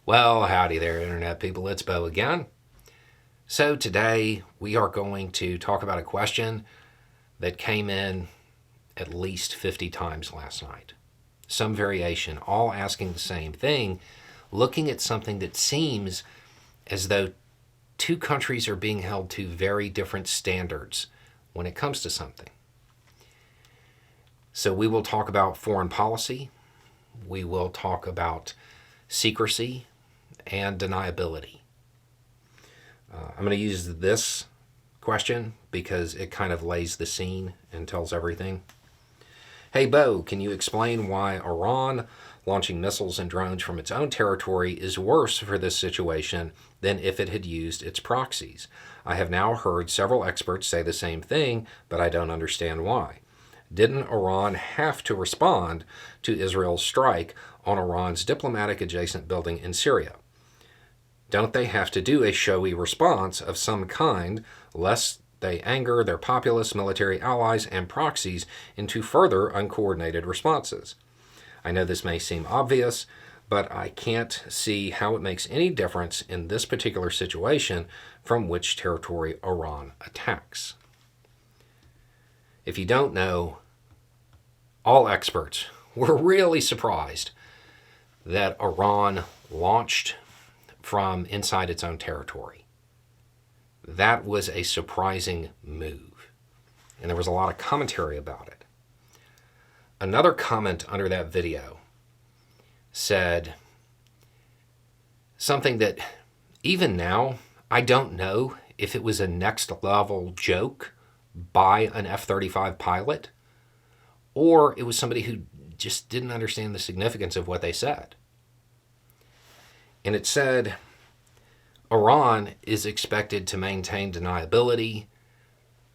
Well, howdy there, Internet people. It's Bo again. So, today we are going to talk about a question that came in at least 50 times last night. Some variation, all asking the same thing, looking at something that seems as though two countries are being held to very different standards when it comes to something. So, we will talk about foreign policy, we will talk about secrecy, and deniability. I'm going to use this question because it kind of lays the scene and tells everything. Hey, Bo, can you explain why Iran launching missiles and drones from its own territory is worse for this situation than if it had used its proxies? I have now heard several experts say the same thing, but I don't understand why. Didn't Iran have to respond to Israel's strike on Iran's diplomatic adjacent building in Syria? Don't they have to do a showy response of some kind, lest they anger their populous military allies and proxies into further uncoordinated responses? I know this may seem obvious, but I can't see how it makes any difference in this particular situation from which territory Iran attacks. If you don't know, all experts were really surprised that Iran launched from inside its own territory. That was a surprising move, and there was a lot of commentary about it. Another comment under that video said something that even now, I don't know if it was a next level joke by an F-35 pilot or it was somebody who just didn't understand the significance of what they said. And it said, Iran is expected to maintain deniability.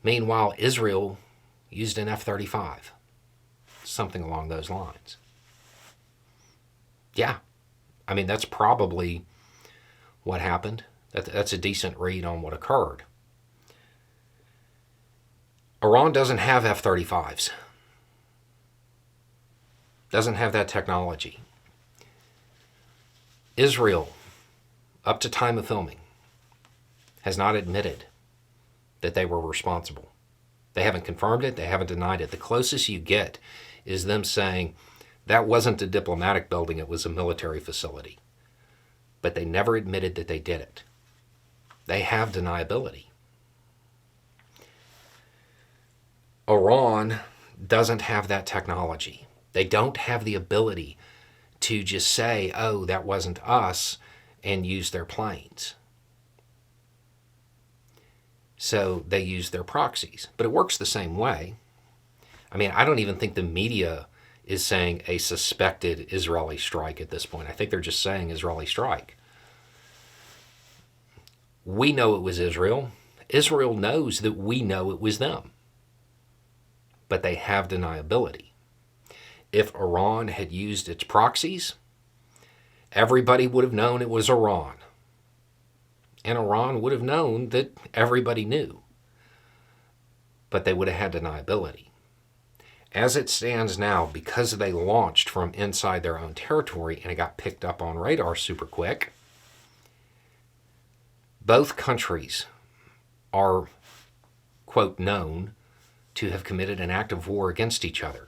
Meanwhile, Israel used an F-35. Something along those lines. Yeah, I mean, that's probably what happened. That's a decent read on what occurred. Iran doesn't have F-35s. Doesn't have that technology. Israel, up to time of filming, has not admitted that they were responsible. They haven't confirmed it. They haven't denied it. The closest you get is them saying that wasn't a diplomatic building, it was a military facility. But they never admitted that they did it. They have deniability. Iran doesn't have that technology. They don't have the ability to just say, oh, that wasn't us, and use their planes. So they use their proxies. But it works the same way. I mean, I don't even think the media is saying a suspected Israeli strike at this point. I think they're just saying Israeli strike. We know it was Israel. Israel knows that we know it was them. But they have deniability. If Iran had used its proxies, everybody would have known it was Iran. And Iran would have known that everybody knew. But they would have had deniability. As it stands now, because they launched from inside their own territory and it got picked up on radar super quick, both countries are, quote, known to have committed an act of war against each other.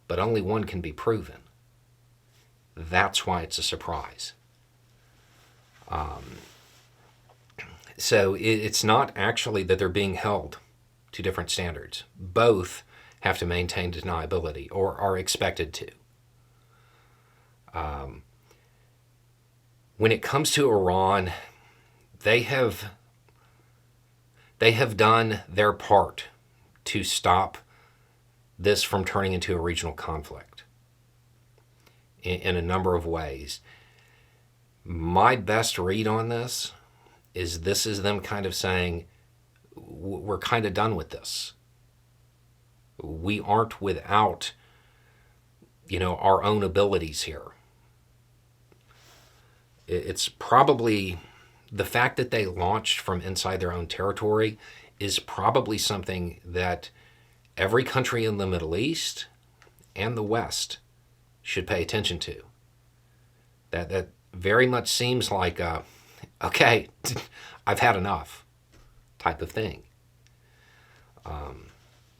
But only one can be proven. That's why it's a surprise. So it's not actually that they're being held to different standards. Both have to maintain deniability or are expected to. When it comes to Iran, they have done their part to stop this from turning into a regional conflict in a number of ways. My best read on this is them kind of saying, we're kind of done with this. We aren't without, our own abilities here. It's probably the fact that they launched from inside their own territory is probably something that every country in the Middle East and the West should pay attention to. That very much seems like a, okay, I've had enough type of thing.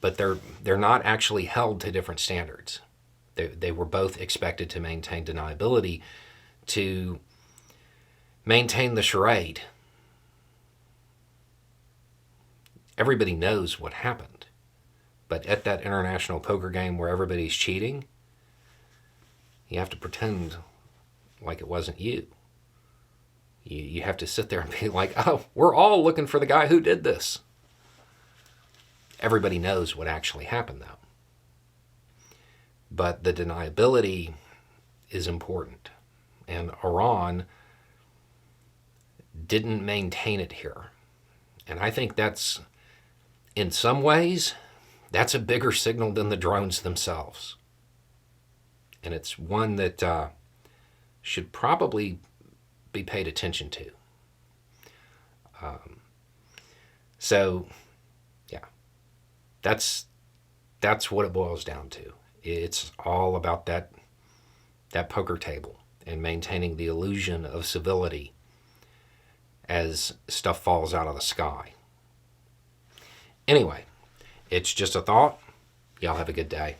But they're not actually held to different standards. They were both expected to maintain deniability, to maintain the charade. Everybody knows what happened. But at that international poker game where everybody's cheating, you have to pretend like it wasn't you. You have to sit there and be like, oh, we're all looking for the guy who did this. Everybody knows what actually happened, though. But the deniability is important. And Iran didn't maintain it here. And I think that's, in some ways, that's a bigger signal than the drones themselves. And it's one that should probably be paid attention to. So, yeah, that's what it boils down to. It's all about that poker table and maintaining the illusion of civility as stuff falls out of the sky. Anyway, it's just a thought. Y'all have a good day.